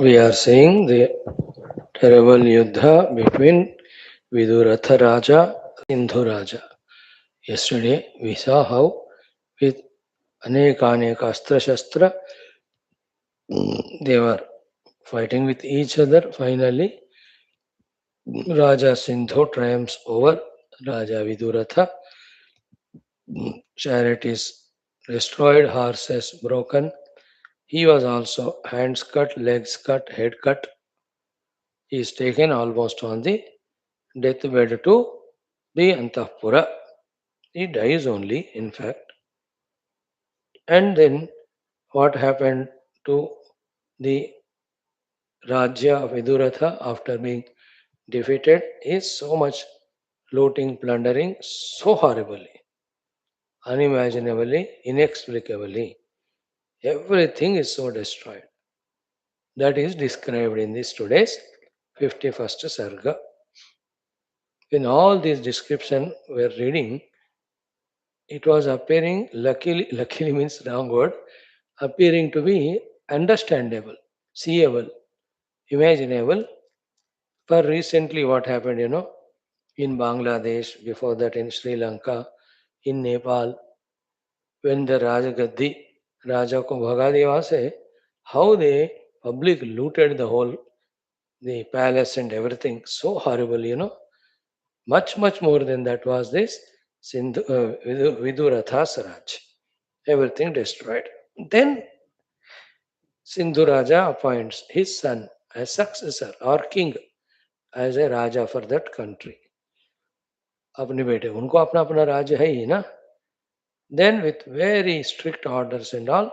We are seeing the terrible Yuddha between Viduratha Raja and Sindhu Raja. Yesterday we saw how with Aneka Astra Shastra they were fighting with each other. Finally, Raja Sindhu triumphs over Raja Viduratha. Chariot is destroyed, horses broken. He was also hands cut, legs cut, head cut. He is taken almost on the deathbed to the Antapura. He dies only, in fact. And then what happened to the Rajya of Viduratha after being defeated is so much looting, plundering, so horribly, unimaginably, inexplicably. Everything is so destroyed. That is described in this today's 51st Sarga. In all these description we are reading, it was appearing, luckily means wrong word, appearing to be understandable, seeable, imaginable. For recently what happened, in Bangladesh, before that in Sri Lanka, in Nepal, when the Raja ko bhaga diya wahan se, how the public looted the whole, the palace and everything, so horrible, much more than that was this Viduratha's Raj. Everything destroyed. Then Sindhu Raja appoints his son as successor or king, as a Raja for that country. अपने बेटे उनको अपना अपना राज्य है ही ना. Then with very strict orders and all,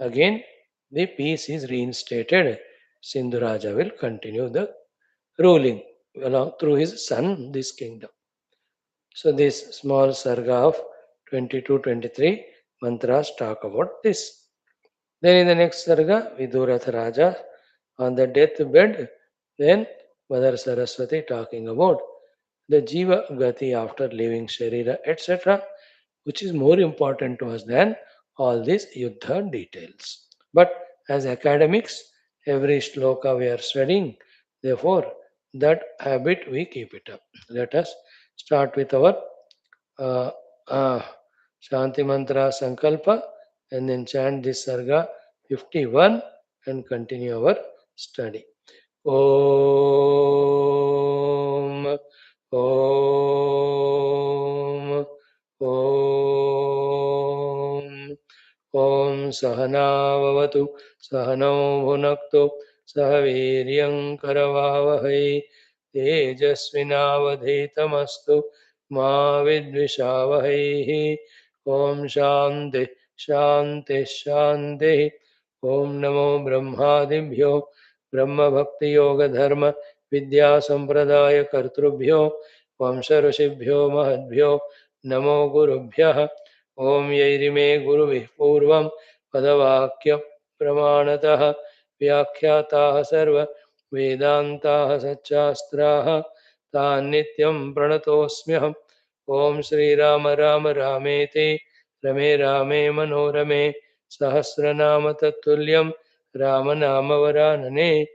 again the peace is reinstated. Sindhu Raja will continue the ruling along through his son this kingdom. So this small sarga of 22-23 mantras talk about this. Then in the next sarga, Viduratha Raja on the deathbed, then Mother Saraswati talking about the Jiva Gati after leaving Sharira, etc., which is more important to us than all these Yuddha details. But as academics, every shloka we are studying, therefore, that habit we keep it up. Let us start with our uh, uh, Shanti Mantra Sankalpa and then chant this Sarga 51 and continue our study. Om Om Om Om Sahanavavatu Sahano Bhunaktu Sahaviryam Karavavahai Tejasvinavadhetamastu Ma Vidvishavahai. Om Shanti Shanti Shanti. Om Namo Brahmadibhyo Brahma Bhakti Yoga Dharma Vidya Sampradaya Kartrubhyo Vamsa Rishibhyo Mahadbhyo Namo Gurubhyah. Om Yairime Guruvih Purvam Padavakya Pramanatah Vyakhyatāh Sarva Vedantāh Satchastrāh Tān Nityam Pranatosmyaham. Om Sri Rama Rama Rameti Rame Rame Manorame Sahasranama Tattulyam Ramanamavaranane.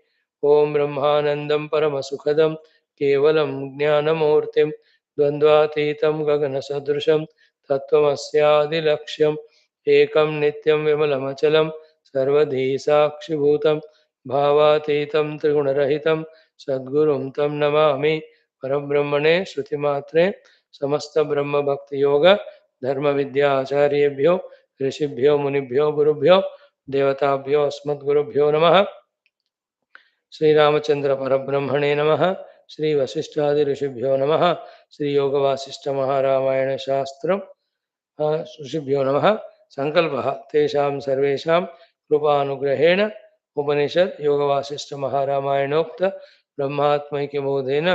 Om Brahmanandam Paramasukhadam Kevalam Jnanamurtim Dvandvatitam Gaganasadrusham Tattvamasyadilaksham Ekam Nityam Vimalamachalam Sarvadhi Sakshibhutam Bhavatitam Trigunarahitam Sadgurum Tam Namami Parabrahmane Shruti Matre Samasta Brahma Bhakti Yoga Dharma Vidya Acharyebhyo Rishibhyo Munibhyo Gurubhyo Devatabhyo Asmat Gurubhyo Namaha. Sri Ramachandra Parabrahmane Namaha. Sri Vashishthaadi Rishibhyo Namaha. Sri Yoga Vaashishtha Maha Ramayana Shastram ऋषिभ्यो नमः. संकल्पः तेषां सर्वेषां कृपानुग्रहेण उपनिषद योगवासिष्ठ महारामायणोक्त ब्रह्मात्मैक्यबोधेन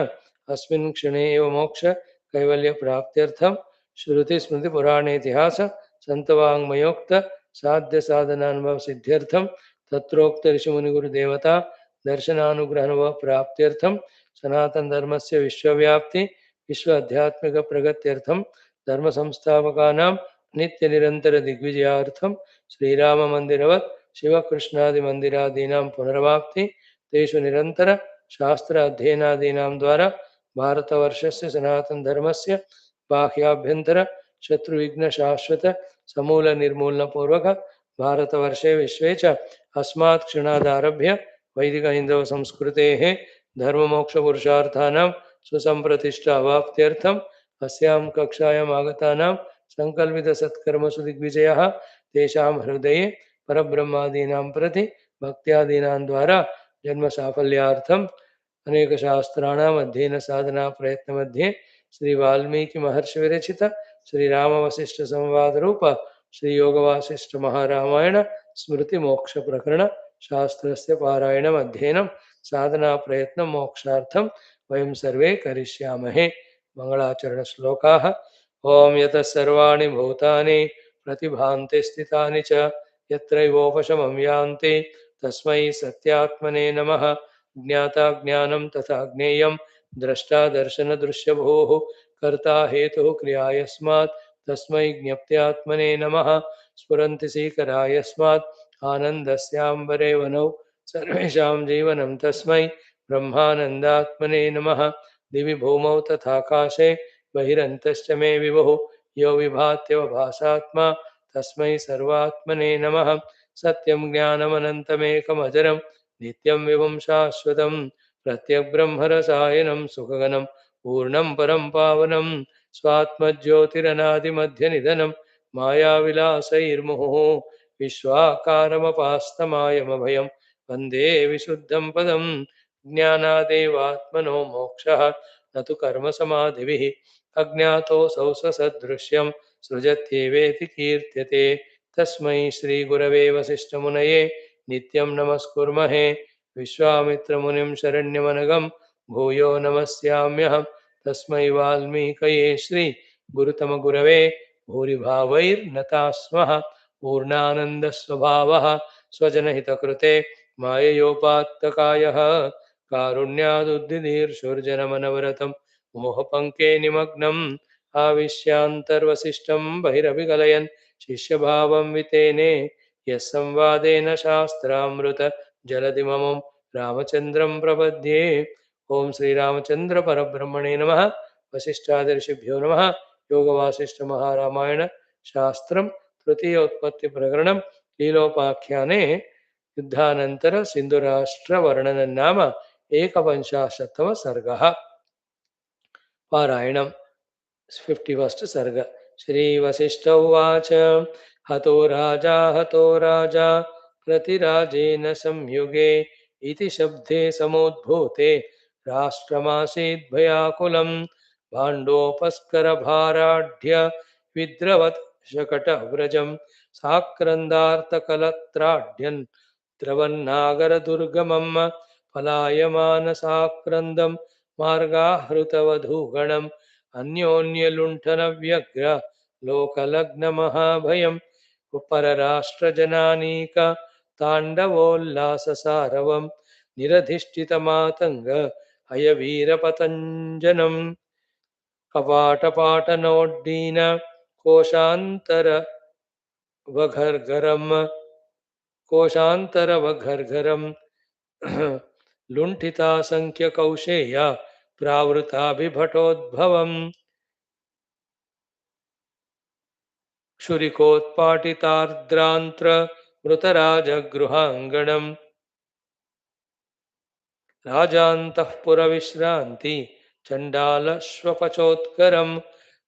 अस्मिन् क्षणे एव मोक्ष कैवल्य प्राप्त्यर्थं श्रुति स्मृति पुराणेतिहास संतवाङ्मयोक्त साध्य साधनानुभव सिद्ध्यर्थं तत्रोक्त ऋषिमुनिगुरुदेवता दर्शनानुग्रहानुभव प्राप्त्यर्थं सनातन धर्मस्य विश्वव्याप्ति विश्व आध्यात्मिक प्रगत्यर्थं धर्म संस्थापकानां नित्य निरंतर दिग्विजयार्थम श्रीराम मंदिरवत् शिव कृष्णादि मंदिरादीनां पुनर्वाप्ति तेषु निरन्तर शास्त्र अध्ययनादीनां द्वारा भारतवर्षस्य सनातनधर्मस्य बाह्याभ्यन्तर शत्रुविघ्न शाश्वत समूल निर्मूलनपूर्वक भारतवर्षे विश्वे च अस्मात् क्षणादारभ्य वैदिक हिंदव संस्कृतेः धर्ममोक्षपुरुषार्थानां सुसंप्रतिष्ठा अवाप्त्यर्थम् अस्यां कक्षायाम् आगतानां संकल्पितसत्कर्मसु दिग्विजयः तेषां हृदये परब्रह्मादीनां प्रति भक्त्यादीनां द्वारा जन्म साफल्यार्थम् अनेक शास्त्राणाम् अध्ययन साधना प्रयत्न मध्ये श्री वाल्मीकि महर्षि विरचित श्री राम वशिष्ठ संवाद रूप श्री योग वासिष्ठ महारामायण स्मृति मोक्ष प्रकरण शास्त्रस्य पारायणम् अध्ययनं साधना प्रयत्न मोक्षार्थं वयं सर्वे करिष्यामहे। मंगलाचरण श्लोकाः। ओम यतः सर्वाणि भूतानि प्रतिभान्ति स्थितानि च यत्रैवोपशमं यान्ति तस्मै सत्यात्मने नमः। ज्ञाता ज्ञानं तथा ज्ञेयं द्रष्टा दर्शन दृश्यभूः कर्ता हेतुः क्रिया यस्मात् तस्मै ज्ञप्त्यात्मने नमः। स्फुरन्ति सीकरा यस्मात् आनन्दस्याम्बरे वनौ सर्वेषां जीवनं तस्मै ब्रह्मानन्दात्मने नमः। दिवि भूमौ तथाकाशे बहिरन्तश्च मे विभुः यो विभात्यवभासात्मा तस्मै सर्वात्मने नमः। सत्यं ज्ञानमनन्तमेकमजरं नित्यं विभुं शाश्वतं प्रत्यग्ब्रह्मरसायनं सुखगनं पूर्णं परं पावनं स्वात्मज्योतिरनादिमध्यनिधनं मायाविलासैर्मुहुः विश्वाकारमपास्तमायमभयं वन्दे विशुद्धं पदं। ज्ञानादेवात्मनो मोक्षः न तु कर्मसमाधिभिः अज्ञातोऽसौ स्वसदृश्यं सृजत्येवेति कीर्त्यते। तस्मै श्रीगुरवे वसिष्ठमुनये नित्यं नमस्कुर्महे। विश्वामित्रमुनिं शरण्यमनघं भूयो नमस्याम्यहं। तस्मै वाल्मीकये श्री गुरुतमगुरवे भूरिभावैर्नताः स्मः। पूर्णानन्दस्वभावः स्वजनहितकृते माययोपात्तकायः कारुण्यादुद्दिदीर्षुर्जनमनवरतं मोहपङ्के निमग्नम् आविश्यान्तर्वसिष्ठं बहिरभिकलयन् शिष्यभावं वितेने यः संवादेन शास्त्रामृत जलधिममं रामचन्द्रं प्रपद्ये। ओं श्रीरामचन्द्र परब्रह्मणे नमः। वसिष्ठादिऋषिभ्यो नमः। योगवासिष्ठ महारामायण शास्त्रं तृतीयोत्पत्ति प्रकरणं लीलोपाख्याने युद्धानंतर सिंधुराष्ट्र वर्णनं नाम एकपञ्चाशत्तम सर्गः। पारायणम् 51st सर्ग। श्री वसिष्ठ उवाच हतो राजा प्रतिराजेन संयुगे इति शब्दे समुद्भूते राष्ट्रमासीत् भयाकुलं भाण्डोपस्करभाराढ्य विद्रवत् शकटव्रजं साक्रन्दार्तकलत्राढ्यन् द्रवन्नागरदुर्गमं पलायमानसाक्रन्दं मार्गाहृतवधूगणम् अन्योन्यलुण्ठनव्यग्र लोकलग्नमहाभयम् परराष्ट्रजनानीक ताण्डवोल्लाससारवं निरधिष्ठितमातङ्ग हयवीरपतञ्जनम् कपाटपाटनोड्डीन कोशान्तरवघर्घरं लुण्ठितासङ्ख्यकौशेय प्रावृताभिभटोद्भवम् क्षुरिकोत्पाटितार्द्रान्त्र मृतराजगृहाङ्गणम् राजान्तःपुरविश्रान्ति चण्डालश्वपचोत्करं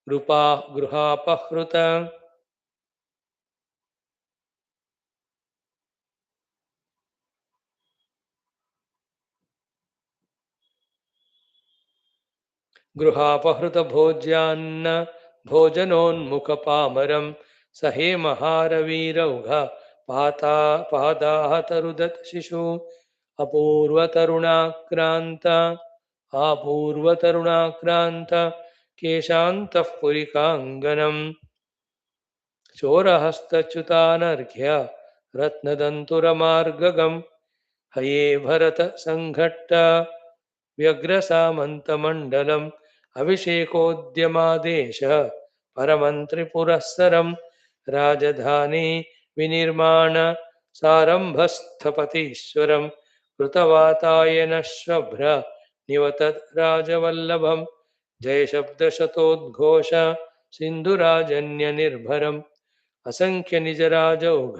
गृहापहृत गृहापहृतभोज्यान्न भोजनोन्मुखपामरं सहे महारवीरौघ पादाहतरुदत् शिशु आपूर्वतरुणाक्रान्त केशान्तः पुरिकाङ्गनम् चोरहस्तच्युतानर्घ्य रत्नदन्तुरमार्गगम् हये भरत संघट्ट व्यग्रसामन्तमण्डलम् अभिषेकोद्यमादेश परमन्त्रिपुरःसरं राजधानी विनिर्माण सारम्भस्थपतीश्वरं कृतवातायन शुभ्र निवतत् राजवल्लभम् जय शब्दशतोद्घोष सिन्धुराजन्य निर्भरम् असंख्य निजराजौघ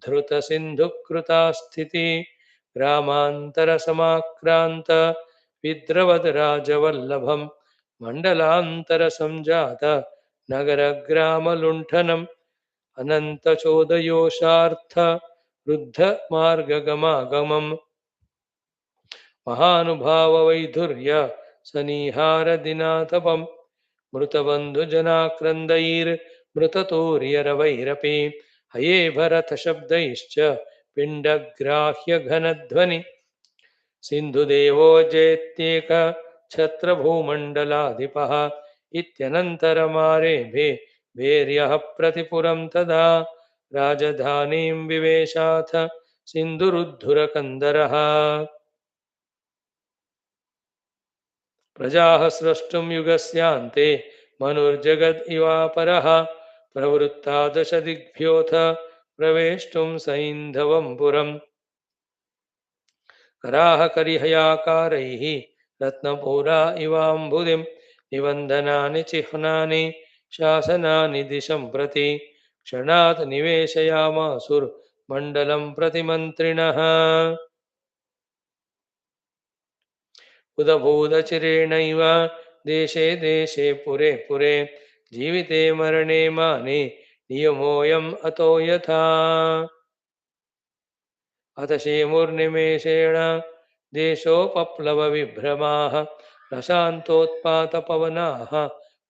धृत सिन्धुकृता स्थिति ग्रामान्तर समाक्रान्त विद्रवद राजवल्लभम् मण्डलान्तर संजात नगरग्रामलुण्ठनम् अनन्तचोदयोषार्थ वृद्धमार्गगमागमम् महानुभाववैधुर्य सनीहारदिनातपम् मृतबन्धुजनाक्रन्दैर्मृततूर्यरवैरपि हये भरतशब्दैश्च पिण्डग्राह्यघनध्वनि सिन्धुदेवो जयत्येक छत्रभूमण्डलाधिपः इत्यनन्तरमारेभे भेर्यः प्रतिपुरं तदा राजधानीं विवेशाथ सिन्धुरुद्धुरकन्दरः प्रजाः स्रष्टुं युगस्यान्ते मनुर्जगद् इवापरः प्रवृत्ता दशदिग्भ्योऽथ प्रवेष्टुं सैन्धवं पुरम् कराः करिहयाकारैः रत्नपूरा इवाम्बुधिं निबन्धनानि चिह्नानि शासनानि दिशं प्रति क्षणात् निवेशयामासुर्मण्डलं प्रतिमन्त्रिणः उदभूतचिरेणैव देशे देशे पुरे पुरे जीविते मरणे माने नियमोऽयम् अतो यथा अथ शेमुर्निमेषेण देशोपप्लवविभ्रमाः प्रशान्तोत्पातपवनाः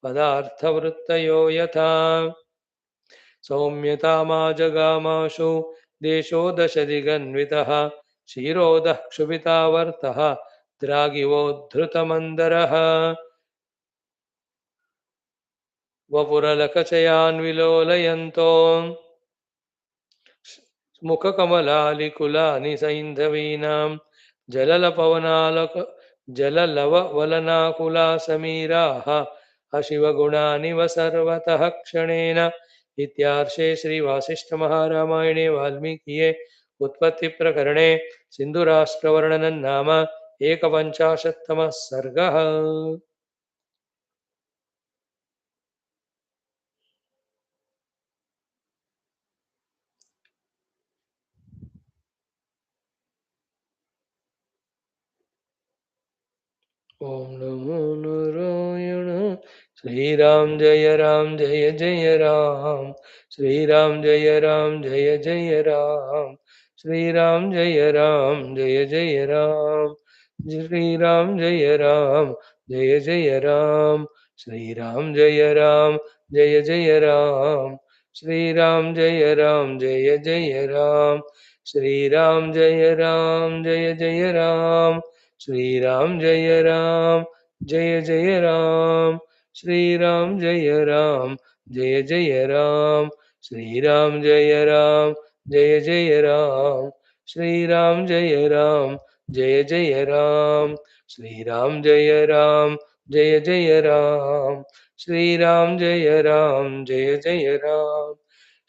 पदार्थवृत्तयो यथा सौम्यतामाजगामाशु देशो दशदिगन्वितः क्षीरोदः क्षुभितावर्तः द्रागिवोद्धृतमन्दरः वपुरलकचयान्विलोलयन्तो मुखकमलालिकुलानि सैन्धवीनां जललववलनाकुलासमीराः अशिवगुणानिव सर्वतः क्षणेन इत्यार्षे श्रीवासिष्ठमहारामायणे वाल्मीकिये उत्पत्तिप्रकरणे सिन्धुराष्ट्रवर्णनं नाम एकपञ्चाशत्तमः सर्गः। ओम नमो नारायण। श्रीराम जय जय राम। श्रीराम जय जय राम। श्रीराम जय जय राम। श्रीराम जय जय राम। श्रीराम जय जय राम। श्रीराम जय जय राम। श्रीराम जय जय राम। श्रीराम जय जय राम। श्रीराम जय जय राम। श्रीराम जय जय राम। श्रीराम जय जय राम। श्रीराम जय जय राम। श्रीराम जय जय राम।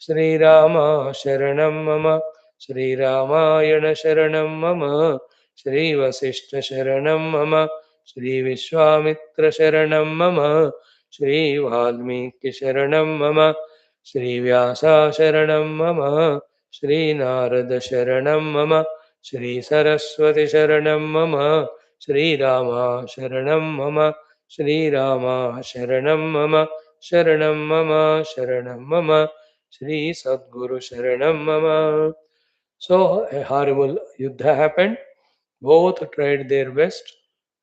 श्रीराम शरणं मम। श्रीरामायण शरणं मम। श्रीवसिष्ठशरणं मम। श्रीविश्वामित्रशरणं मम। श्रीवाल्मीकिशरणं मम। श्रीव्यासशरणं मम। श्रीनारदशरणं मम। श्रीसरस्वतीशरणं मम। श्रीरामशरणं मम। श्रीरामशरणं मम। शरणं मम। शरणं मम। श्रीसद्गुरुशरणं मम. So a horrible yuddha happened. Both tried their best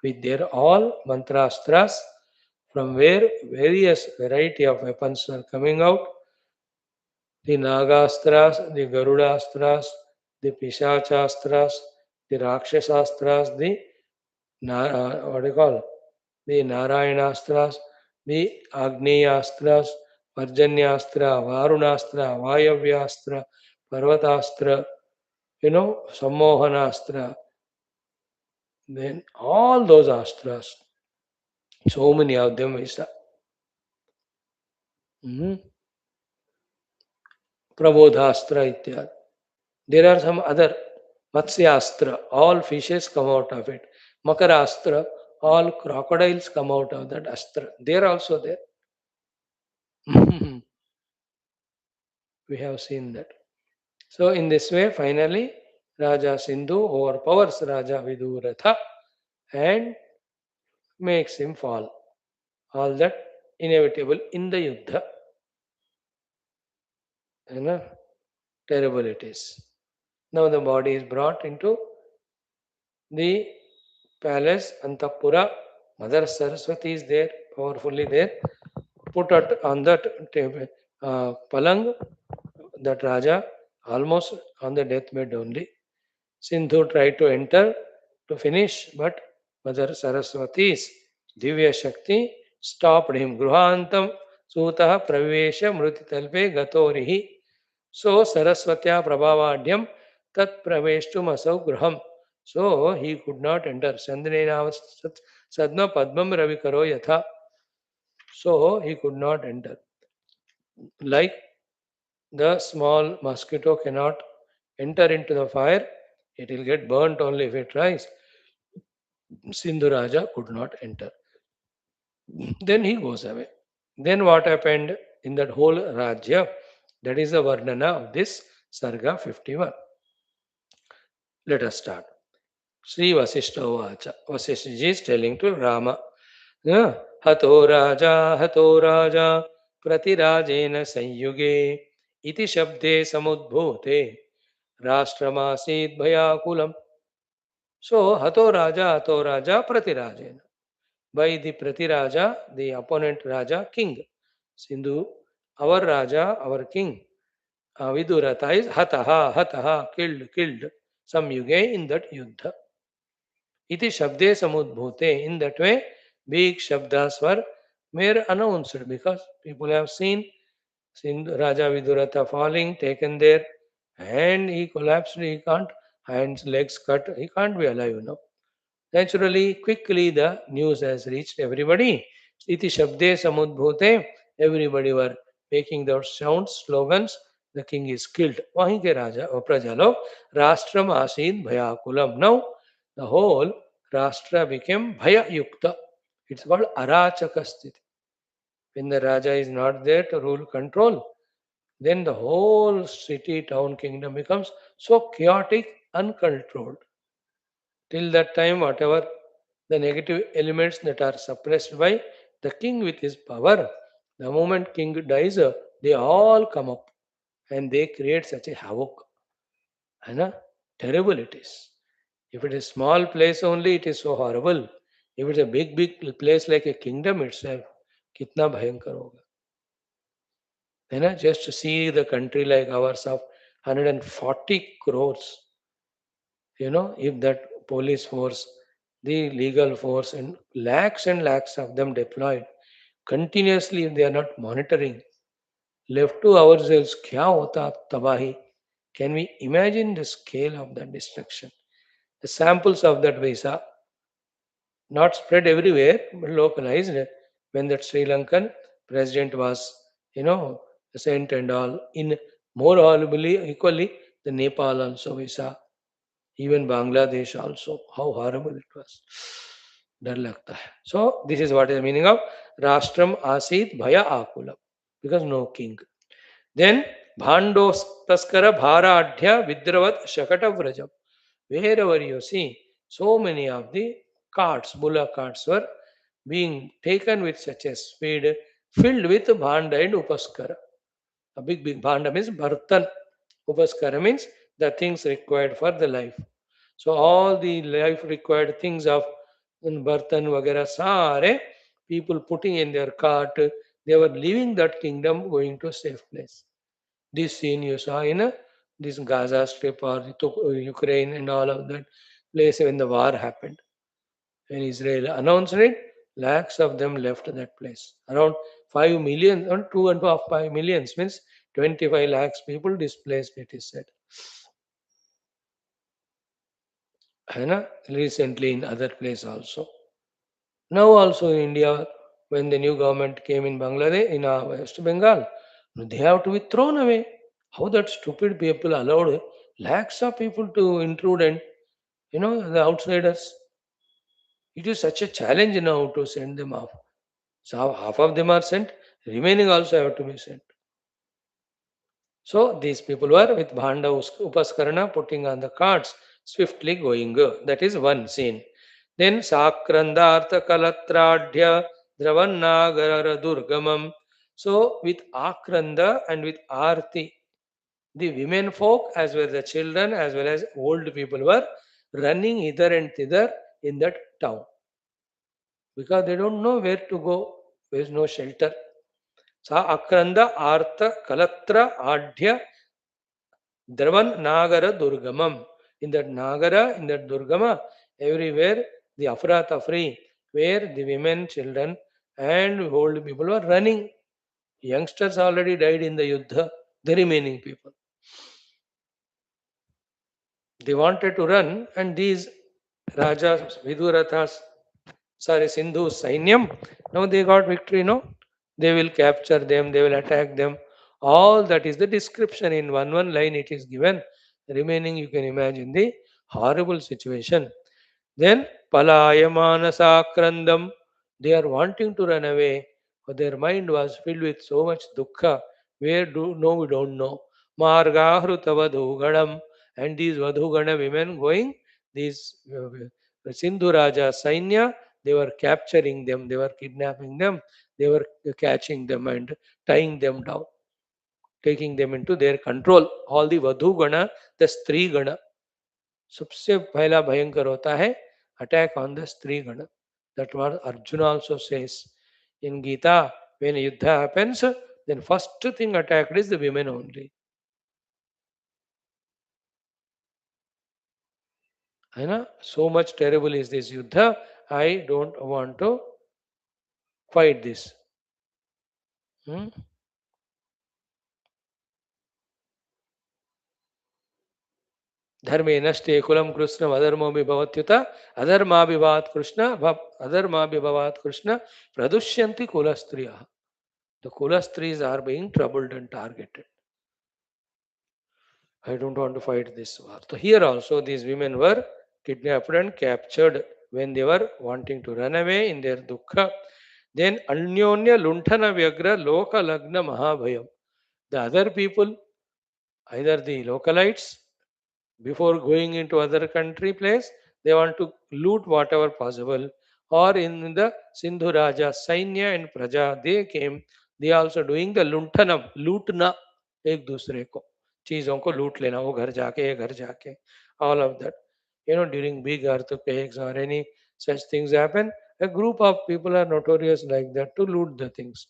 with their all mantrastras, from where various variety of weapons were coming out. The Nagastras, the Garudastras, the Pishachastras, the Rakshasastras, the what do you call? The Narayanastras, the Agneyastras, Parjanyastra, Varunastra, Vayavyastra, Parvatastra, Sammohanastra. Then all those astras, so many of them is Prabodhastra ityad. There are some other Matsyastra, all fishes come out of it. Makarastra, all crocodiles come out of that astra. They are also there. We have seen that. So, in this way, finally, Raja Sindhu overpowers Raja Viduratha and makes him fall. All that inevitable in the Yuddha. You know, terrible it is. Now the body is brought into the palace, Antapura. Mother Saraswati is there, powerfully there. Put it on that table, palang, that Raja, almost on the deathbed only. Sindhu tried to enter to finish, but Mother Saraswati's Divya Shakti stopped him. Gruhantam Sutah Pravesha Mrutitalpe Gatorihi. So Saraswatya Prabhavadhyam Tat Praveshtum Asau Gruham. So he could not enter. Sandrinava Sadma Padmam Ravikaro Yatha. So he could not enter. Like the small mosquito cannot enter into the fire, it will get burnt only if it tries. Sindhu Raja could not enter. Then he goes away. Then what happened in that whole Rajya? That is the Varnana of this Sarga 51. Let us start. Sri Vasishta Vacha. Vasishta ji is telling to Rama. Hato Raja Pratirajena Sanyuge Iti Shabde Samudbhote Rashtramasid Bhayakulam. So Hato Raja Pratirajena. By the Pratiraja, the opponent Raja, king. Sindhu, our Raja, our king. Viduratha is Hataha, killed. Samyuge in that Yuddha. Iti Shabde Samudbhute. In that way, big Shabdas were mere announced because people have seen Raja Viduratha falling, taken there, and he collapsed. He can't, hands, legs cut. He can't be alive. Naturally, quickly the news has reached everybody. Iti Shabde Samudbhute. Everybody were making those sounds, slogans. The king is killed. Wahi ke Raja or Prajalo, Rastram Asid Bhayakulam. Now, the whole Rashtra became Bhaya Yukta. It's called Arachaka Sthiti. When the Raja is not there to rule control, then the whole city, town, kingdom becomes so chaotic, uncontrolled. Till that time, whatever the negative elements that are suppressed by the king with his power, the moment king dies, they all come up and they create such a havoc. And terrible it is. If it is small place only, it is so horrible. If it's a big place like a kingdom itself, kitna bhayankar hoga. Just to see the country like ours of 140 crores, if that police force, the legal force, and lakhs of them deployed continuously, if they are not monitoring, left to ourselves, kya hota tabahi? Can we imagine the scale of that destruction? The samples of that visa, not spread everywhere, but localized. When that Sri Lankan president was, sent and all, in more horribly, equally, the Nepal also visa, even Bangladesh also, how horrible it was. डर लगता है. So this is what is the meaning of Rastram Asit Bhaya Akulam, because no king. Then Bhandos Taskara Bharadhya Vidravat Shakata Vrajam. Wherever you see, so many of the carts, bullock carts were being taken with such a speed, filled with Bhanda and Upaskara. A big Bhanda means Bhartan. Upaskara means the things required for the life. So all the life required things of Bhartan Vagara Sare, people putting in their cart, they were leaving that kingdom going to a safe place. This scene you saw in this Gaza Strip or Ukraine and all of that place when the war happened. When Israel announced it, lakhs of them left that place. Around 5 million, or 2.5, 5 millions means 25 lakhs people displaced, it is said. Recently in other place also. Now also in India, when the new government came in Bangladesh, in West Bengal, they have to be thrown away. How that stupid people allowed Lakhs of people to intrude and the outsiders. It is such a challenge now to send them off. So half of them are sent, remaining also have to be sent. So these people were with Bhanda Upaskarana putting on the cards, swiftly going. That is one scene. Then Sakrandartha Kalatradhya Dravannagara Durgamam. So with Akranda and with Arti, the women folk as well as the children as well as old people were running hither and thither in that town because they don't know where to go. There is no shelter. Sa Akranda Artha Kalatra Adhya Dravan Nagara Durgamam. In that Nagara, in that Durgama, everywhere the Afra Tafri, where the women, children, and old people were running. Youngsters already died in the Yuddha, the remaining people. They wanted to run, and these Rajas, Vidurathas, sorry, Sindhu Sainyam, now they got victory, no? They will capture them, they will attack them. All that is the description in one line it is given. Remaining you can imagine the horrible situation. Then Palayamana Sakrandam, they are wanting to run away, but their mind was filled with so much dukkha. Where do no we don't know. Margahruta Vadhuganam, and these Vadhugana women going, these Sindhu Raja Sainya, they were capturing them, they were kidnapping them, they were catching them and tying them down, taking them into their control. All the Vadhugana, the Stri Gana. सबसे पहला भयंकर होता है attack on the Stri Gana. That what Arjuna also says in Gita. When Yuddha happens, then first thing attacked is the women only. है ना? So much terrible is this Yuddha. I don't want to fight this. Hmm? धर्मे नष्टे कुलम कृष्ण अधर्मो विभवत्युत अधर्माभिवात कृष्ण अधर्माभिभवात कृष्ण प्रदुष्यन्ति कुलस्त्रियः. The kulastris are being troubled and targeted. I don't want to fight this war. So here also these women were kidnapped and captured when they were wanting to run away in their dukkha. Then Anyonya Luntana Vyagra Loka Lagna Mahabhayam. The other people, either the localites, before going into other country place, they want to loot whatever possible. Or in the Sindhu Raja, Sainya and Praja, they came, they also doing the Luntanam, lootna एक दूसरे को चीजों को लूट लेना वो घर जाके ये घर जाके all of that during big earthquakes or any such things happen, a group of people are notorious like that to loot the things.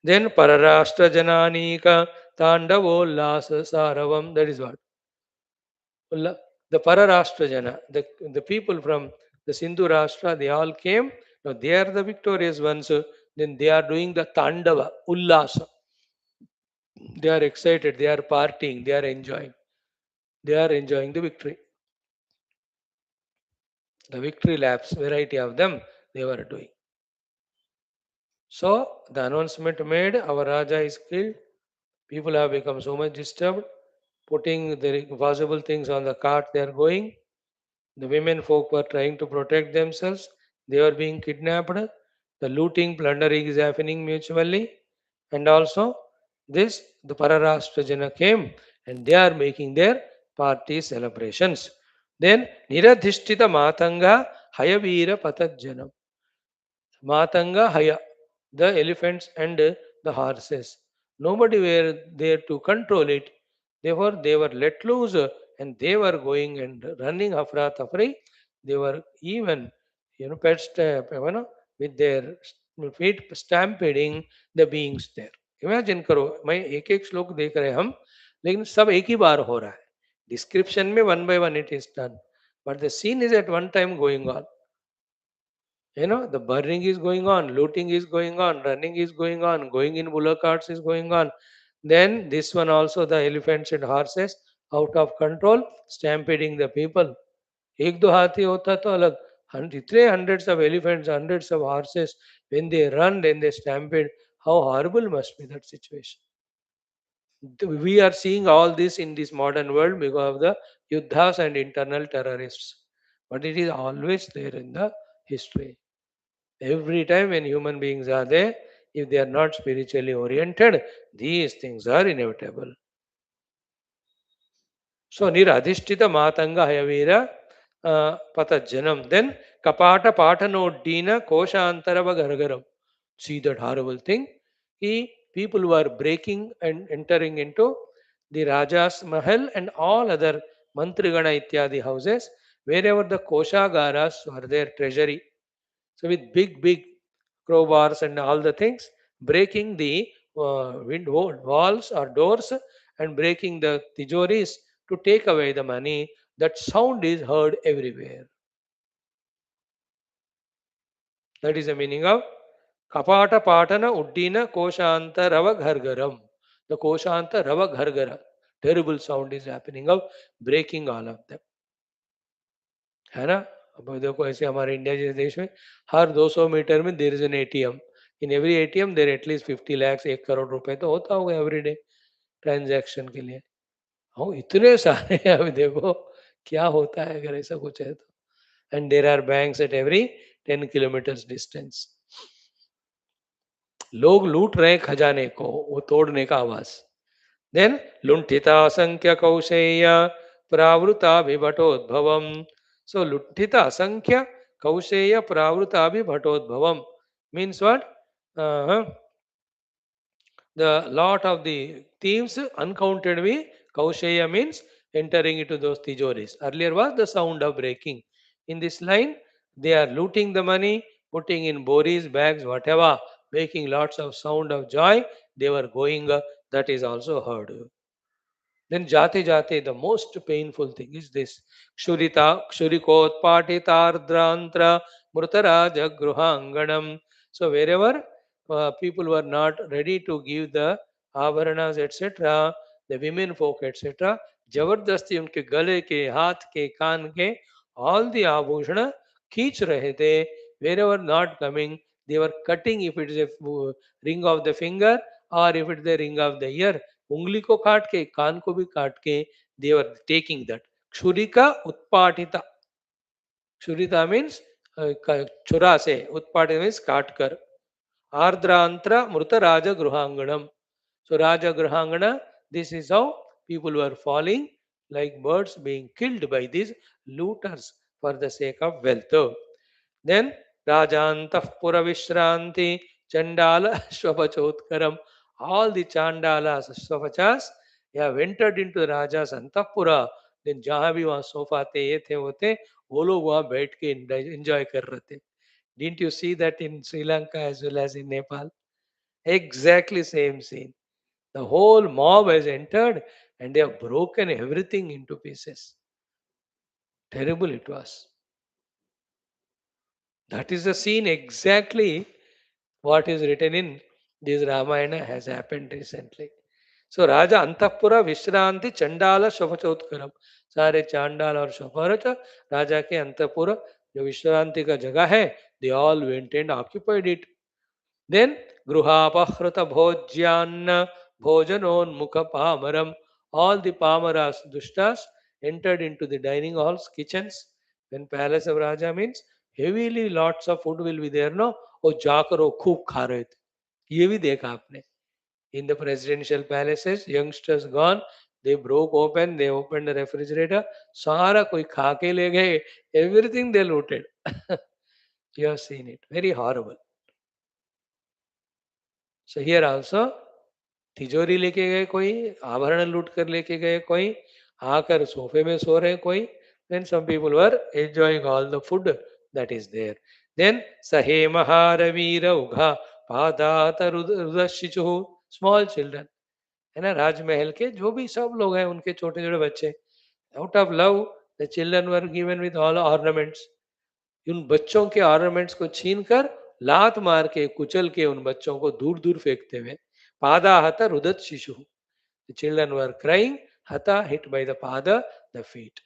Then Pararashtra Jananika Tandavollasa Saravam, that is what the Pararashtra Jana, the people from the Sindhu Rashtra, they all came. Now they are the victorious ones. Then they are doing the Tandava, Ullasa. They are excited, they are partying, they are enjoying. They are enjoying the victory. The victory laps, variety of them, they were doing. So the announcement made, our Raja is killed. People have become so much disturbed, putting the possible things on the cart they are going. The women folk were trying to protect themselves. They were being kidnapped. The looting, plundering is happening mutually. And also, the Pararashtrajana came and they are making their party celebrations. Then, Niradhishtita Matanga Hayavira Patajjanam. Matanga Haya, the elephants and the horses. Nobody were there to control it. Therefore, they were let loose and they were going and running afra tafri. They were even, pet step, with their feet stampeding the beings there. Imagine करो मैं एक एक श्लोक देख रहे हम लेकिन सब एक ही बार हो रहा है डिस्क्रिप्शन में one by one it is done but the scene is at one time going on the burning is going on, looting is going on, running is going on, going in bullock carts is going on. Then this one also, the elephants and horses out of control, stampeding the people. एक दो हाथी होता तो अलग इतने hundreds of elephants, hundreds of horses, when they run, then they stampede. How horrible must be that situation. We are seeing all this in this modern world because of the yuddhas and internal terrorists. But it is always there in the history. Every time when human beings are there, if they are not spiritually oriented, these things are inevitable. So niradhishtita matanga hayavira patajjanam. Then kapata patanodina koshantarava gargaram. See that horrible thing? People were breaking and entering into the Raja's Mahal and all other Mantrigana Ityadi houses, wherever the Koshagaras were their treasury. So with big, big crowbars and all the things, breaking the walls or doors and breaking the tijoris to take away the money. That sound is heard everywhere. That is the meaning of Kapata Patana Uddina Koshanta Rava Ghargaram. The Koshanta Rava Ghargara. Terrible sound is happening of breaking all of them. है ना? अब देखो ऐसे हमारे India जैसे देश में हर 200 मीटर में there is an ATM. In every ATM there at least 50 lakhs 1 crore रुपए तो होता होगा एवरीडे ट्रांजैक्शन के लिए. हो इतने सारे अभी देखो क्या होता है अगर ऐसा कुछ है तो. And there are banks at every 10 kilometers distance. लोग लूट रहे हैं खजाने को वो तोड़ने का आवाज. देन लुंठिता असंख्य कौशेय प्रावृताभिभटोद्भवम. सो लुंठिता असंख्य कौशेय प्रावृताभिभटोद्भवम means what? The lot of the thieves uncounted we Kausheya means entering into those tijoris. Earlier was the sound of breaking. In this line, they are looting the money, putting in boris, bags, whatever, making lots of sound of joy. They were going, that is also heard. Then jate jate, the most painful thing is this. Kshurita, Kshurikotpatitardraantra Mrutaraja Gruhanganam. So wherever people were not ready to give the आभरणास etc., the women folk etc., जबरदस्ती उनके गले के हाथ के कान के all the आभूषण खींच रहे थे. Wherever not coming, they were cutting if it is a ring of the finger or if it is the ring of the ear. उंगली को काट के कान को भी काट के they were taking that. क्षुरिका उत्पाटिता. क्षुरिता means चुरा से, उत्पाटित means काट कर. आर्द्रांत्र मृत राजा गृहांगणम. So Raja Grahangana, this is how people were falling like birds being killed by these looters for the sake of wealth. Then Rajantah Pura Vishranti Chandala Shvabachotkaram. All the Chandalas, Shvabachas, they have entered into the Raja's Antapura. Then जहाँ भी वहाँ sofa थे ये थे वो थे वो लोग वहाँ बैठ के enjoy कर रहे थे. Didn't you see that in Sri Lanka as well as in Nepal? Exactly same scene. The whole mob has entered and they have broken everything into pieces. Terrible it was. That is the scene exactly what is written in this Ramayana has happened recently. So Raja Antapura Vishranti Chandala Shvachotkaram. सारे चांडाल और शफरच राजा के अंतपुर जो विश्रांति का जगह है, they all went and occupied it. Then Gruhapahruta Bhojyanna Bhojanonmukha Pamaram. All the Pamaras, Dushtas, entered into the dining halls, kitchens. When palace of Raja means heavily lots of food will be there, no? वो जाकर वो खूब खा रहे थे. ये भी देखा आपने. In the presidential palaces, youngsters gone, they broke open, they opened the refrigerator, सारा कोई खा के ले गए, everything they looted. You have seen it. Very horrible. So here also तिजोरी लेके गए कोई, आभरण लूट कर लेके गए कोई, आकर सोफे में सो रहे कोई. Then some people were enjoying all the food that is there. Then sahe maharavira ugha padata rudashichu. Small children, है ना, राजमहल के जो भी सब लोग हैं उनके छोटे छोटे बच्चे, out of love the children were given with all ornaments. उन बच्चों के ऑर्नामेंट्स को छीनकर लात मार के कुचल के उन बच्चों को दूर दूर फेंकते हुए. पादा हता रुदत शिशु. The children were crying. Hata hit by the pada, the feet.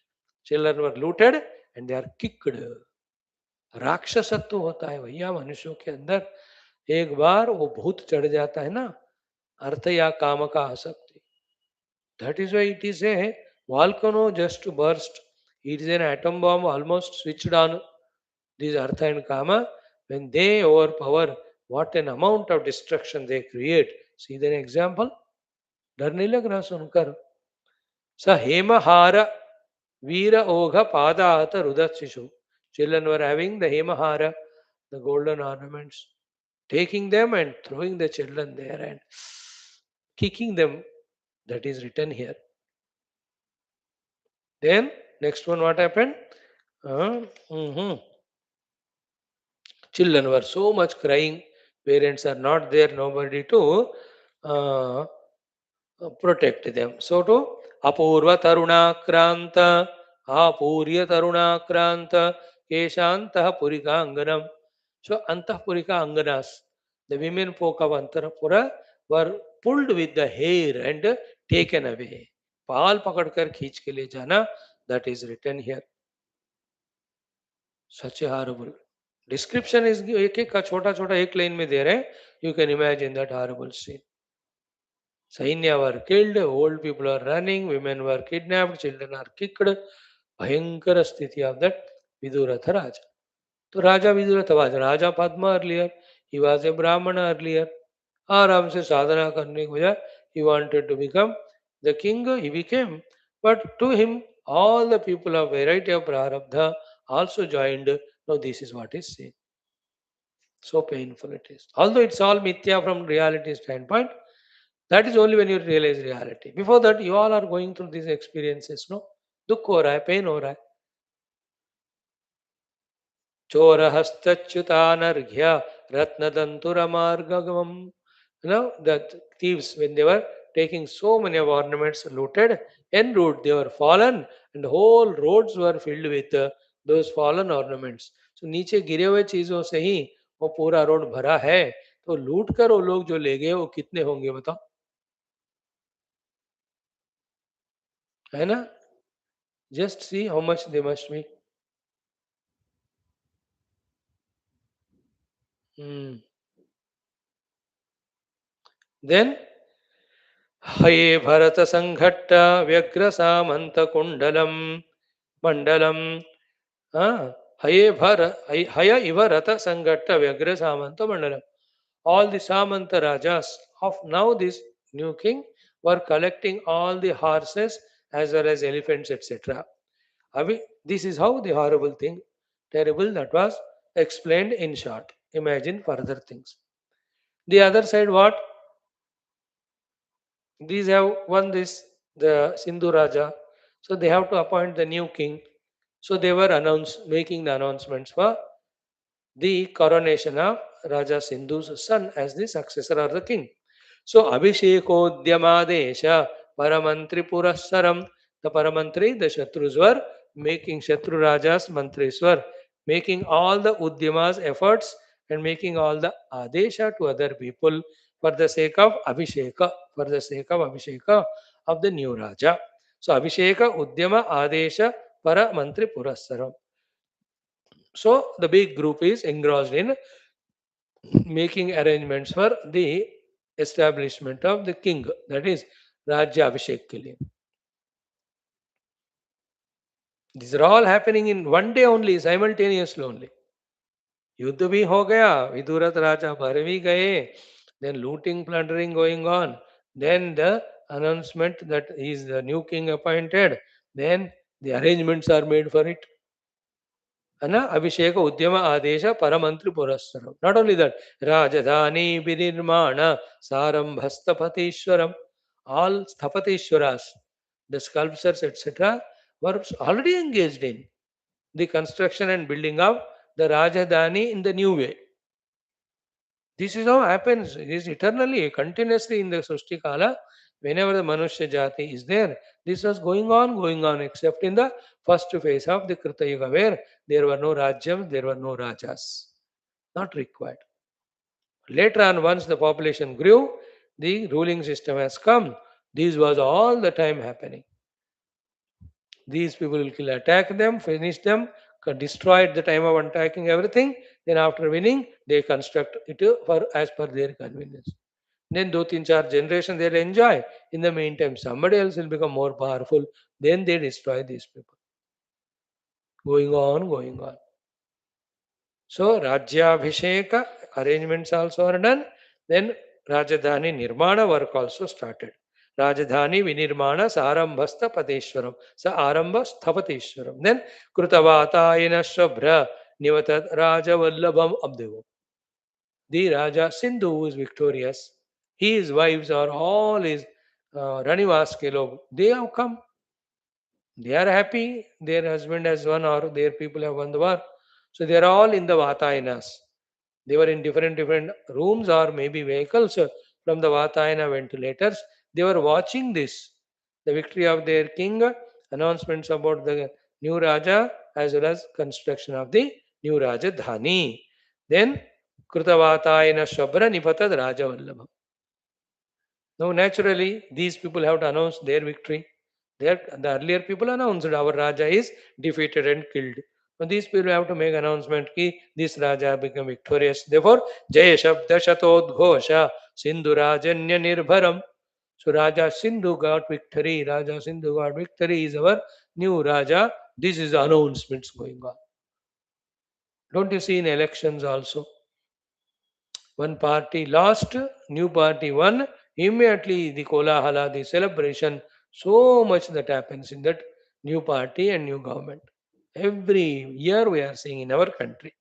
Children were looted and they are kicked. राक्षसत्व होता है भैया मनुष्यों के अंदर. एक बार वो भूत चढ़ जाता है ना, अर्थ या काम का आसक्ति, That is why it is a volcano just to burst. It is an atom bomb almost switched on. These Artha and Kama, when they overpower, what an amount of destruction they create. See the example? डर नहीं लग रहा सुनकर स हेमहार वीर ओघ पादात रुदशिशु children were having the hemahara, the golden ornaments, taking them and throwing the children there and kicking them. That is written here. Then next one, what happened? Uh, mhm. Children were so much crying. Parents are not there, nobody to uh, protect them. So to apurva tarunakranta, apurya tarunakranta, keshantah purika. So antapurika anganas, the women folk of Antapura were pulled with the hair and taken away. पाल पकड़कर खींच के ले जाना, that is written here. Such a horrible description is एक एक का छोटा छोटा एक लाइन में दे रहे हैं. You can imagine that horrible scene. Sainya were killed, old people are running, women were kidnapped, children are kicked. Bhayankara sthiti of that Viduratha Raja. तो राजा Vidurath was Raja Padma earlier. He was a Brahmana earlier. आराम से साधना करने के बजाय he wanted to become the king. He became, but to him all the people of variety of prarabdha also joined. Now this is what is said. So painful it is. Although it's all mithya from reality standpoint, that is only when you realize reality. Before that, you all are going through these experiences. No, dukh ho raha hai, pain ho raha hai. Chorahastachyutanarghya ratnadanturamaargagamam. You know, the thieves, when they were taking so many of ornaments looted, en route they were fallen and the whole roads were filled with those fallen ornaments. So नीचे गिरे हुए चीजों से ही वो पूरा road भरा है. तो लूट कर वो लोग जो ले गए वो कितने होंगे बताओ, है ना? Just see how much they must be. Hmm. Then हये भरत संघट्ट व्यग्र सामंत कुंडलम मंडलम. हये भर हय इव रथ संघट्ट व्यग्र सामंत mandalam. All the Samanta Rajas of now this new king were collecting all the horses as well as elephants, etc. This is how the horrible thing, terrible, that was explained in short. Imagine further things. The other side, what? These have won this, the Sindhu Raja. So they have to appoint the new king. So they were making the announcements for the coronation of Raja Sindhu's son as the successor of the king. So Abhishekodhyamadesha Paramantri Purassaram. The Paramantri, the Shatrus were making, Shatru Rajas, Mantris were making all the Udyamas efforts and making all the Adesha to other people for the sake of Abhisheka, for the sake of Abhisheka of the new Raja. So Abhisheka Udyama Adesha Paramantri Purassaram. So the big group is engrossed in making arrangements for the establishment of the king, that is Rajya Abhishek ke liye. These are all happening in one day only, simultaneously only. युद्ध भी हो गया, विदुरथ राजा भर भी गए, then looting, plundering going on, then the announcement that he is the new king appointed, then the arrangements are made for it. अभिषेक उद्यम आदेश परमंत्र पुरस्सरम. Not only that, Rajadhani Binirmana Saram Bhastapatishwaram. All Sthapatiswaras, the sculptors, etc., were already engaged in the construction and building of the Rajadhani in the new way. This is how happens. It is eternally, continuously in the Srishti Kala. Whenever the Manushya Jati is there, this was going on, except in the first phase of the Krita Yuga, where there were no Rajyams, there were no Rajas. Not required. Later on, once the population grew, the ruling system has come. This was all the time happening. These people will attack them, finish them, destroy at the time of attacking everything. Then after winning, they construct it for as per their convenience. Then 2 3 4 generations they'll enjoy. In the meantime, somebody else will become more powerful. Then they destroy these people. Going on, going on. So Rajyabhisheka arrangements also are done. Then Rajadhani Nirmana work also started. Rajadhani Vinirmana Sarambhasta Padeshwaram. Sa Aramba Sthavateshwaram. Then Krutavatayana Shabra Nivatat Raja Vallabham Abdevam. The Raja Sindhu who is victorious. His wives are all his Ranivas they have come. They are happy. Their husband has won or their people have won the war. So they are all in the Vatayanas. They were in different rooms or maybe vehicles from the Vatayana ventilators. They were watching this, the victory of their king, announcements about the new Raja as well as construction of the new Rajadhani. Then Krutavatayana Shabra Nipatad Raja Vallabha. Now, naturally, these people have to announce their victory. The earlier people announced our Raja is defeated and killed. Now, these people have to make announcement ki this Raja become victorious. Therefore, Jaya Shabda Shatodghosha Sindhu Rajanya Nirbharam. So, Raja Sindhu got victory. Raja Sindhu got victory is our new Raja. This is the announcements going on. Don't you see in elections also? One party lost, new party won. Immediately the kolahala, the celebration, so much that happens in that new party and new government. Every year we are seeing in our country.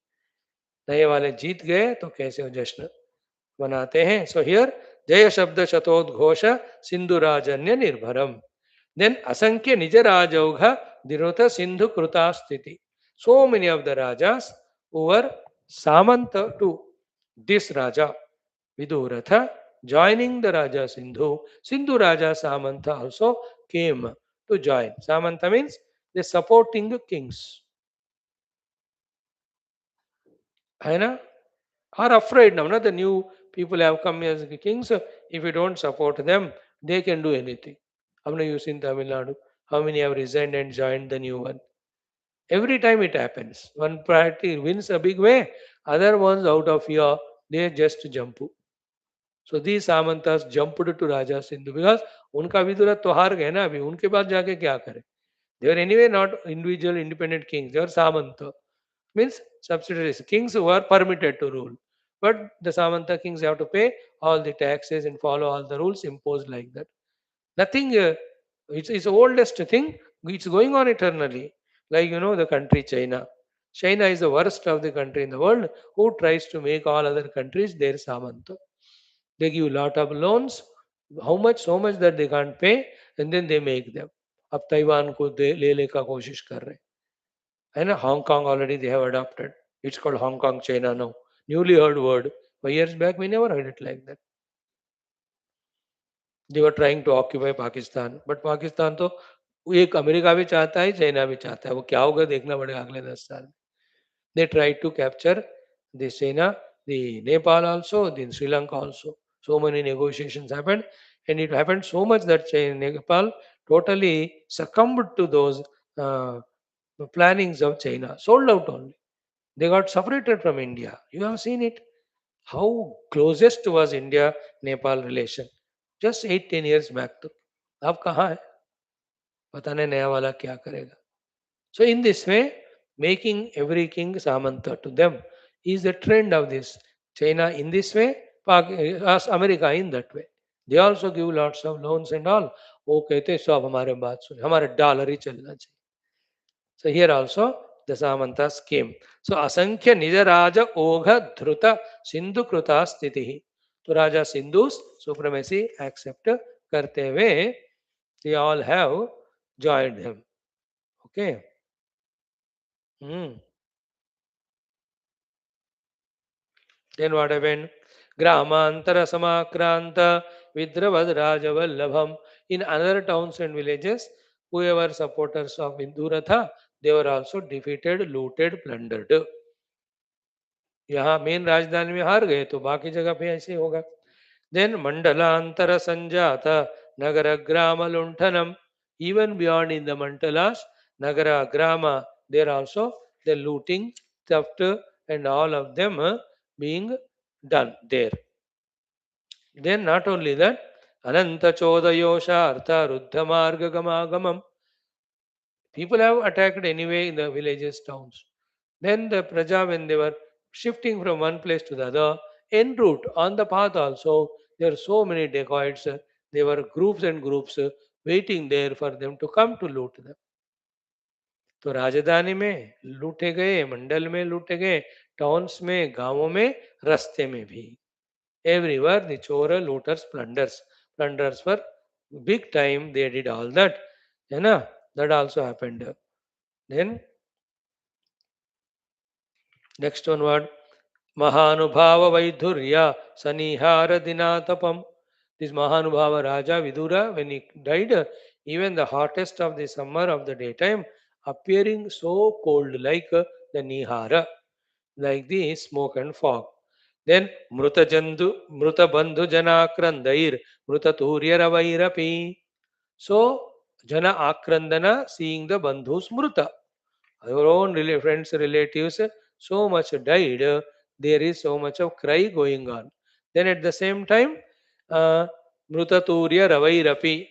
नए वाले जीत गए तो कैसे वो जश्न मनाते हैं. So here जय शब्द शतोद्घोष सिंधु राजन्य निर्भरम. Then असंख्य निज राजौघ दिरोथ सिंधु कृता स्थिति. So many of the rajas who were samanta to this Raja Viduratha joining the Raja Sindhu. Sindhu Raja Samanta also came to join. Samanta means the supporting kings. Aina are afraid now. The new people have come as kings. If you don't support them, they can do anything. How many you see in Tamil Nadu? How many have resigned and joined the new one? Every time it happens. One party wins a big way, other ones out of fear, they just jump. So these सामंतास jumped to Raja Sindhu because उनका विदुरथ तो हार गए ना अभी उनके पास जाके क्या करें. They were anyway not individual independent kings. They were Samanta. Means subsidiaries. Kings who are permitted to rule. But the Samanta kings have to pay all the taxes and follow all the rules imposed like that. Nothing, it's the oldest thing. It's going on eternally. Like, the country China. China is the worst of the country in the world who tries to make all other countries their Samanta. They give a lot of loans. How much? So much that they can't pay, and then they make them. अब Taiwan को ले का कोशिश कर रहे हैं ना. Hong Kong already they have adopted. It's called Hong Kong China now. Newly heard word. 5 years back we never heard it like that. They were trying to occupy Pakistan, but Pakistan तो एक America भी चाहता है, China भी चाहता है. वो क्या होगा देखना पड़ेगा अगले 10 साल में. They tried to capture the China, the Nepal also, then Sri Lanka also. So many negotiations happened, and it happened so much that Nepal totally succumbed to those uh, plannings of China, sold out only. They got separated from India. You have seen it. How closest was India-Nepal relation? Just 8 10 years back. तो अब कहाँ है? पता नहीं नया वाला क्या करेगा. So in this way, making every king Samanta to them is the trend of this. China in this way, America in that way. They also give lots of loans and all. वो कहते सब हमारे बात सुने हमारे dollar ही चलना चाहिए. So here also the Samantas came. So Asankhya Nija Raja Ogha Dhruta Sindhu Kruta Sthiti. So Raja Sindhu's supremacy accept करते हुए they all have joined him. Okay. Hmm. Then what happened? Gramantara Samakranta Vidravad Rajavallabham. In other towns and villages, whoever supporters of VIDURATHA, they were also defeated, looted, plundered. यहाँ main राजधानी में हार गए तो बाकी जगह पे ऐसे होगा. Then Mandalaantara Sanjata Nagara Grama Luntanam. Even beyond in the Mandalas, Nagara Grama, there also the looting, theft, and all of them being done there. Then not only that, Ananta Chodayosha Artha Ruddha Marga Gamagamam. People have attacked anyway in the villages, towns. Then the Praja, when they were shifting from one place to the other, en route, on the path also, there are so many dacoits. There were groups and groups waiting there for them to come to loot them. तो राजधानी में लूटे गए, मंडल में लूटे गए, towns में, गांवों में, रास्ते में भी. Everywhere the chora, looters, plunders were big time. They did all that. You know, that also happened. Then next one word, Mahanubhava Vaidhurya Sanihara Dinatapam. This Mahanubhava Raja Vidura, when he died, even the hottest of the summer of the daytime, appearing so cold like the Nihara, like the smoke and fog. Then Mruta Bandhu Janakrandair, Mruta Turyaravairapi. So Jana Akrandana, seeing the Bandhus Mruta, our own friends, relatives, so much died, there is so much of cry going on. Then at the same time, uh, Mrutaturya Ravairapi.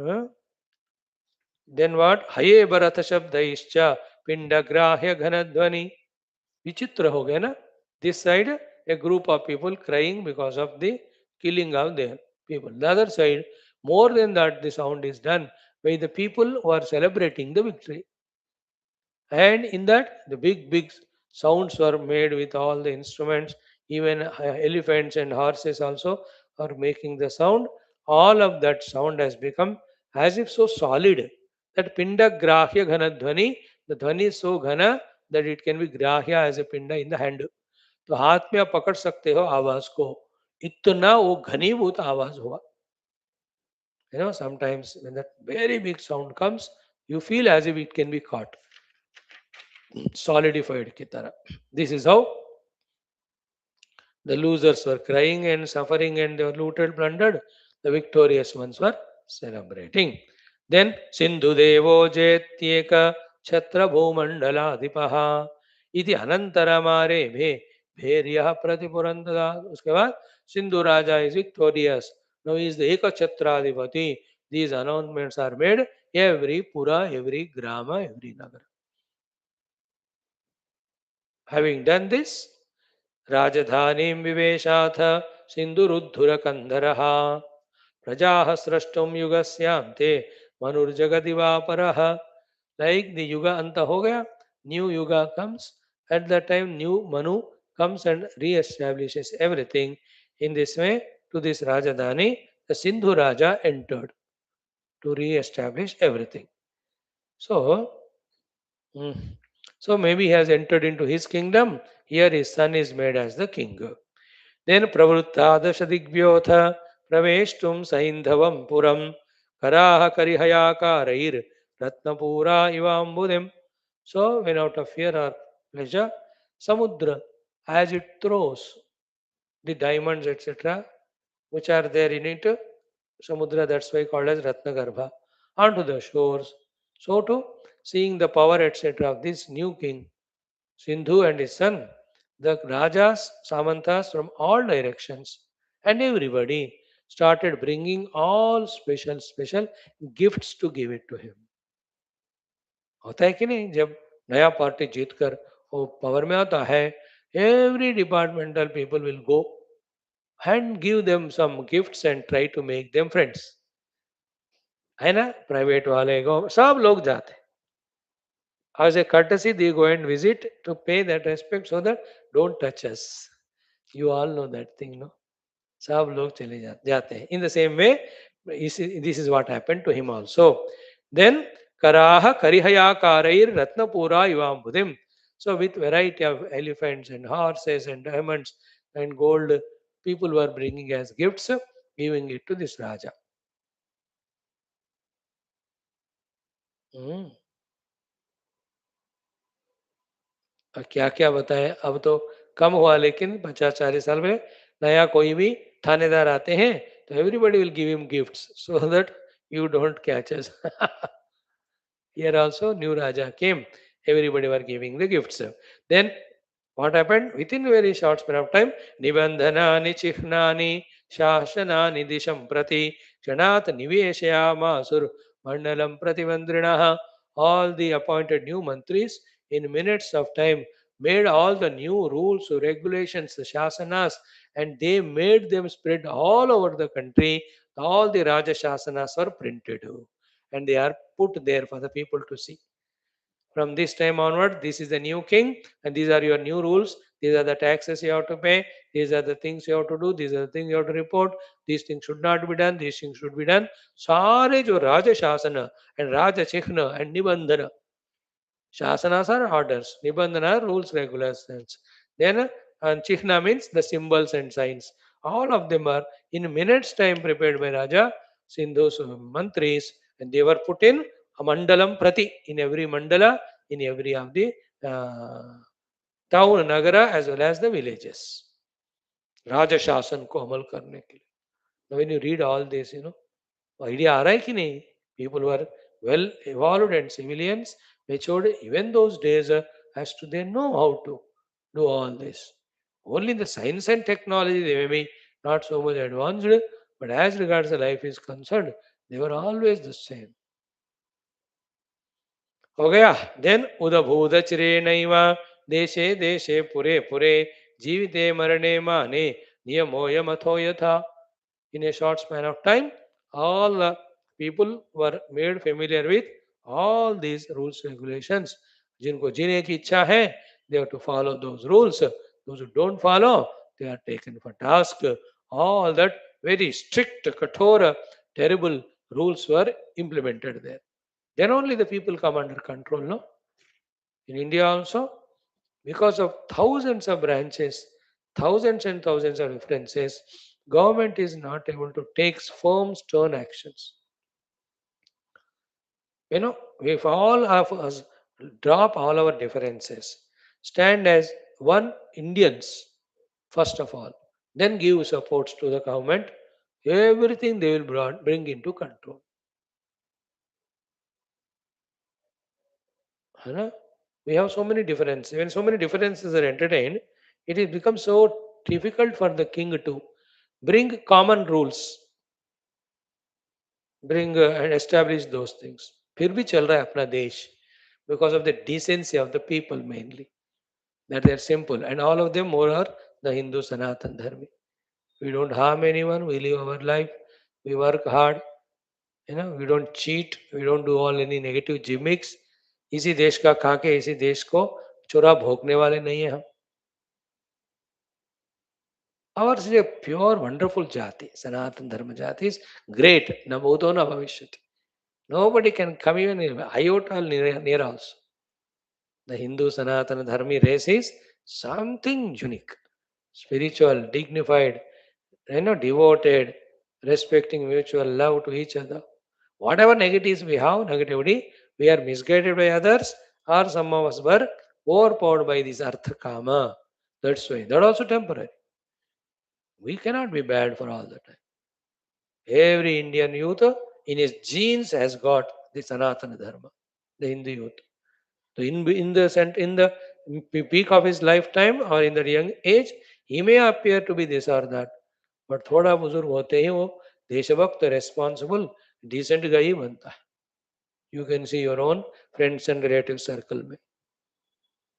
uh, then what? Haye Bharata Shabdaischa Pindagrahya Ghanadvani. Vichitra ho gaya na? This side, a group of people crying because of the killing of their people. The other side, more than that, the sound is done by the people who are celebrating the victory. And in that, the big sounds were made with all the instruments. Even elephants and horses also are making the sound. All of that sound has become as if so solid that pinda grahya ghana dhvani, the dhvani is so ghana that it can be grahya as a pinda in the hand. तो हाथ में आप पकड़ सकते हो आवाज को, इतना वो घनीभूत आवाज हुआ. Sometimes when that very big sound comes, you feel as if it can be caught, solidified की तरह. This is how the losers were crying and suffering and they were looted, plundered. The victorious ones were celebrating. Then Sindhu Devo Jetyeka Chhatra Bhumandala Dipaha Iti Anantaramare Bhe Bherya Pratipurandada. उसके बाद Sindhu Raja is victorious. Now he is the Ekachhatradipati. These announcements are made every Pura, every Grama, every Nagara. Having done this, राजधानीं विवेशाथ सिन्धुरुद्धुरकन्धरः प्रजाः स्रष्टुं युगस्यान्ते मनुर्जगदिवापरः. Like the yuga anta ho gaya, new yuga comes. At that time, new Manu comes and re-establishes everything. In this way, to this Rajadhani, the Sindhu Raja entered to re-establish everything. So, mm, so maybe he has entered into his kingdom. Here his son is made as the king. Then pravruttadashadigbhyotha praveshtum saindhavam puram karaha karihayakarair ratnapura ivambudim. So when out of fear or pleasure, Samudra, as it throws the diamonds, etc., which are there in it, Samudra, that's why called as Ratnagarbha, onto the shores. So too, seeing the power, etc., of this new king, Sindhu and his son, the Rajas, Samantas from all directions, and everybody started bringing all special gifts to give it to him. होता है कि नहीं, जब नया party जीतकर वो power में आता है, every departmental people will go and give them some gifts and try to make them friends. है ना, प्राइवेट वाले को सब लोग जाते. As a courtesy, they go and visit to pay that respect so that don't touch us. You all know that thing, no? सब लोग चले जाते हैं. In the same way, this is what happened to him also. Then Karaha Karihayakarair Ratnapura Ivambudim. So with variety of elephants and horses and diamonds and gold, people were bringing as gifts, giving it to this Raja. क्या क्या बताएं, अब तो कम हुआ, लेकिन 50-40 साल में नया कोई भी थानेदार आते हैं तो everybody will give him gifts so that you don't catch us. Here also new Raja came. Everybody were giving the gifts. Then what happened? Within a very short span of time, Nibandhanani Chihnani शासनानि दिशं प्रति क्षणात् निवेशयामासुर mandalam pratimandrinaha. All the appointed new mantris in minutes of time made all the new rules, regulations, the shasanas, and they made them spread all over the country. All the Raja Shasanas are printed and they are put there for the people to see. From this time onward, this is the new king, and these are your new rules. These are the taxes you have to pay. These are the things you have to do. These are the things you have to report. These things should not be done. These things should be done. सारे जो राज शासन and राज चिह्न and निबंधन, shasanas are orders, nibandhana are rules regulations. Then and chihna means the symbols and signs. All of them are in minutes time prepared by Raja Sindhu's mantris, and they were put in a mandalam prati, in every mandala, in every of the uh, town, nagara, as well as the villages. Raja Shasan को अमल करने के लिए. Now when you read all this, idea आ रहा है कि नहीं? People were well evolved and civilians matured even those days, as to they know how to do all this. Only the science and technology they may be not so much advanced, but as regards the life is concerned, they were always the same. हो गया. Then उदभूत चिरेणैव देशे देशे पुरे पुरे जीविते मरणे माने नियमोऽयमथो यथा. In a short span of time, all the people were made familiar with all these rules regulations. जिनको जीने की इच्छा है, they have to follow those rules. Those who don't follow, they are taken for task. All that very strict, kathora, terrible rules were implemented there. Then only the people come under control, no? In India also, because of thousands of branches, thousands and thousands of differences, government is not able to take firm, stern actions. If all of us drop all our differences, stand as one Indians, first of all, then give supports to the government, everything they will bring into control. Huh? We have so many differences. When so many differences are entertained, it has become so difficult for the king to bring common rules, bring and establish those things. फिर भी चल रहा है अपना देश because of the decency of the people mainly. That they are simple, and all of them more are the Hindu Sanatan Dharmi. We don't harm anyone. We live our life. We work hard. We don't cheat. We don't do all any negative gimmicks. इसी देश का खा के इसी देश को चुरा भोगने वाले नहीं है हम. Ours is a pure, wonderful jati. Sanatan Dharma jati is great. Na bhuto na bhavishyati. Nobody can come even in iota near also. The Hindu Sanatana Dharmi race is something unique, spiritual, dignified, devoted, respecting mutual love to each other. Whatever negatives we have, negativity, we are misguided by others, or some of us were overpowered by this artha kama. That's why. That also temporary. We cannot be bad for all the time. Every Indian youth in his genes has got the Sanatana Dharma, the Hindu youth. So in the peak of his lifetime or in the young age, he may appear to be this or that, but थोड़ा बुजुर्ग होते ही वो देशभक्त, responsible, decent guy ही बनता है. You can see your own friends and relative circle में.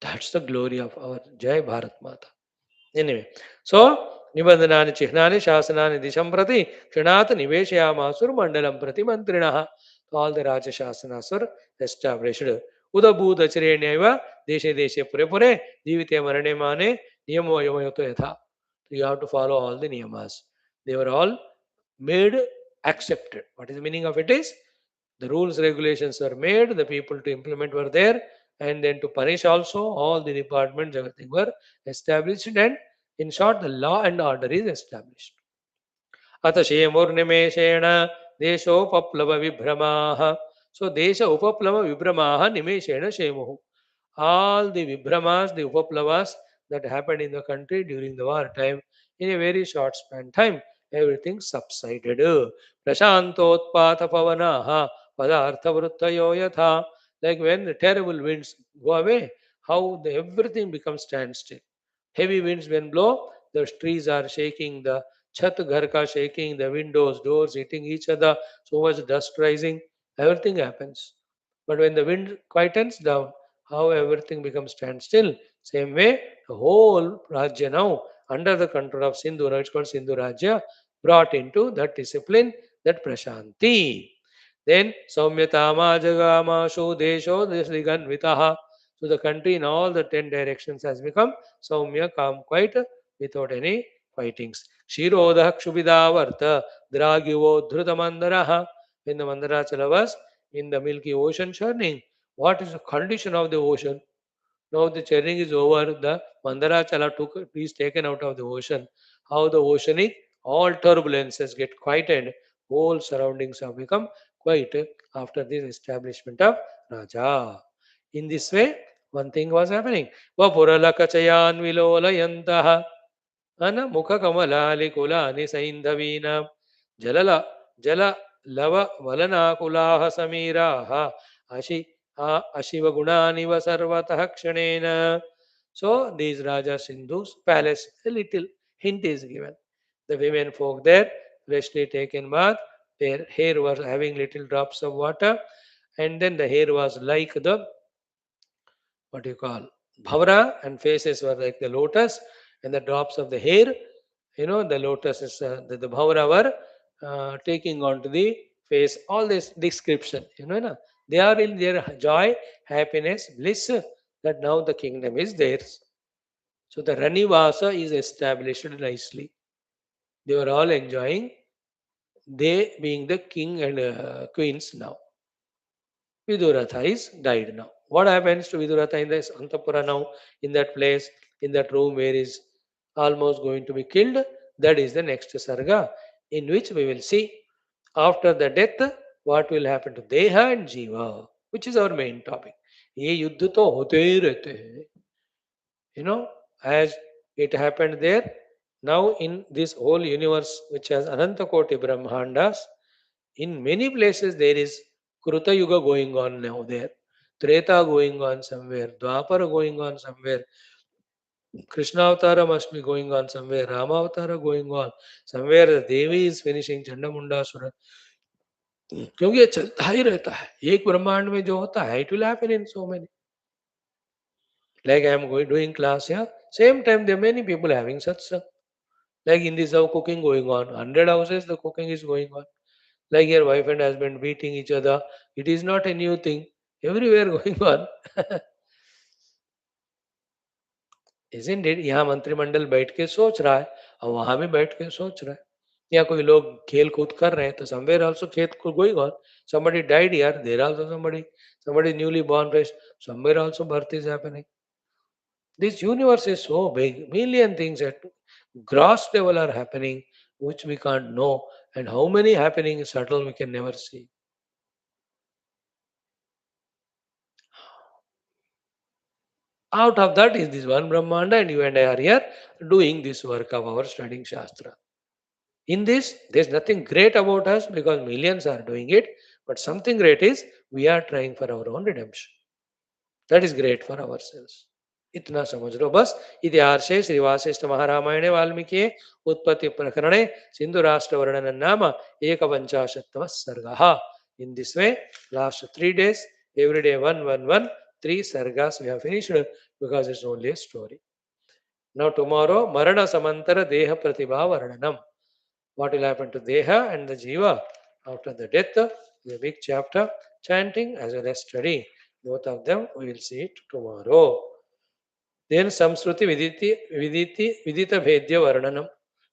That's the glory of our Jai Bharat Mata. Anyway, so निबंधनानि चिह्नानि शासनानि दिशं प्रति क्षणात् निवेशयामासुर मंडलम प्रति मंत्रिणः. All the Raja Shasanas are established. उदभूत चिरेण्यैव देशे देशे पुरे पुरे जीविते मरणे माने नियमो यमयतो यथा. You have to follow all the niyamas. They were all made accepted. What is the meaning of it is? The rules, regulations were made, the people to implement were there, and then to punish also, all the departments, everything were established, and in short, the law and order is established. अथ क्षेमुर्निमेषेण देशोपप्लव विभ्रमाः. So desha upaplava vibramaha nimeshena shemuhu. All the vibramas, the upaplavas that happened in the country during the war time, in a very short span time, everything subsided. Prashantotpatha pavanaha padartha vruttayo yatha. Like when the terrible winds go away, how everything becomes standstill. Heavy winds when blow, the trees are shaking, the Chat ghar ka shaking, the windows, doors hitting each other, so much dust rising, everything happens. But when the wind quietens down, how everything becomes standstill. Same way, the whole Rajya now, under the control of Sindhu, now it's called Sindhu Rajya, brought into that discipline, that Prashanti. Then Saumyatama Jagama Desho Desriganvitaha. So the country in all the 10 directions has become Saumya, calm, quiet, without any fightings. Kshirodha Kshubidavarta Dragivo Dhrutamandaraha. When the Mandarachala was in the Milky Ocean churning, what is the condition of the ocean? Now the churning is over, the Mandarachala is taken out of the ocean. How the oceanic, all turbulences get quieted, whole surroundings have become quiet after this establishment of Raja. In this way, one thing was happening. Vapuralakachayan vilolayantaha ana mukha kamalali kulani saindhavina jalala jala lava valana kulaha samiraha ashi ashiva gunaniva sarvatah kshanena. So these Raja Sindhu's palace, a little hint is given. The women folk there, freshly taken bath, their hair was having little drops of water, and then the hair was like the, what you call, bhavra, and faces were like the lotus, and the drops of the hair, the lotus is the bhavra were taking onto the face. All this description, na? They are in their joy, happiness, bliss, that now the kingdom is theirs. So the Ranivasa is established nicely. They were all enjoying, they being the king and queens now. Viduratha is died now. What happens to Viduratha in this Antapura now, in that place, in that room where is almost going to be killed? That is the next Sarga, in which we will see after the death what will happen to Deha and Jiva, which is our main topic. ये युद्ध तो होते ही रहते हैं, as it happened there. Now in this whole universe, which has Ananta Koti Brahmandas, in many places there is Kruta Yuga going on now there. Treta going on somewhere, Dwapara going on somewhere, Krishna Avatara must be going on somewhere, Rama Avatara going on somewhere, the Devi is finishing Chandamundasura. क्योंकि ये चलता ही रहता है, एक ब्रह्मांड में जो होता है, it will happen in so many. Like I am going doing class here, same time there are many people having satsang. Like in this house cooking going on, 100 houses the cooking is going on. Like your wife and husband beating each other, it is not a new thing. Everywhere going on. Isn't it? यहाँ मंत्रिमंडल बैठ के सोच रहा है और वहां भी बैठ के सोच रहा है. या कोई लोग खेल कूद कर रहे हैं तो somewhere also खेल कूद going on. Somebody died here, there also somebody newly born fresh, somewhere also birth is happening. This universe is so big, million things at gross level are happening which we can't know, and how many happening subtle we can never see. Out of that is this one Brahmanda, and you and I are here doing this work of our studying Shastra. In this, there's nothing great about us because millions are doing it, but something great is we are trying for our own redemption. That is great for ourselves. इतना समझ लो बस. इतिहासे श्री वासिष्ठ महारामायणे वाल्मीकि उत्पत्ति प्रकरणे सिंधु राष्ट्र वर्णन नाम एक पंचाशत्तम सर्ग. In this way, last 3 days, every day one, 3 sargas we have finished because it's only a story. Now tomorrow, Marana Samantara Deha Pratibha Varnanam. What will happen to Deha and the Jiva after the death is a big chapter, chanting as well as study. Both of them we will see it tomorrow. Then Samsruti Vidita Bhedya Varnanam.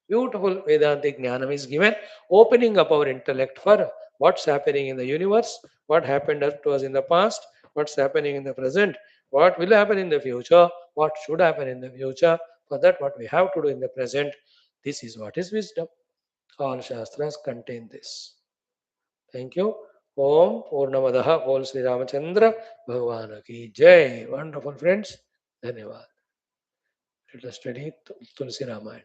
Beautiful Vedantic Jnanam is given, opening up our intellect for what's happening in the universe, what happened to us in the past, what's happening in the present, what will happen in the future, what should happen in the future. For that, what we have to do in the present. This is what is wisdom. All Shastras contain this. Thank you. Om Purnamadaha Bol Sri Ramachandra Bhagwan Ki Jai. Wonderful friends. Dhanyavad. Let us study Tulsi Ramayana.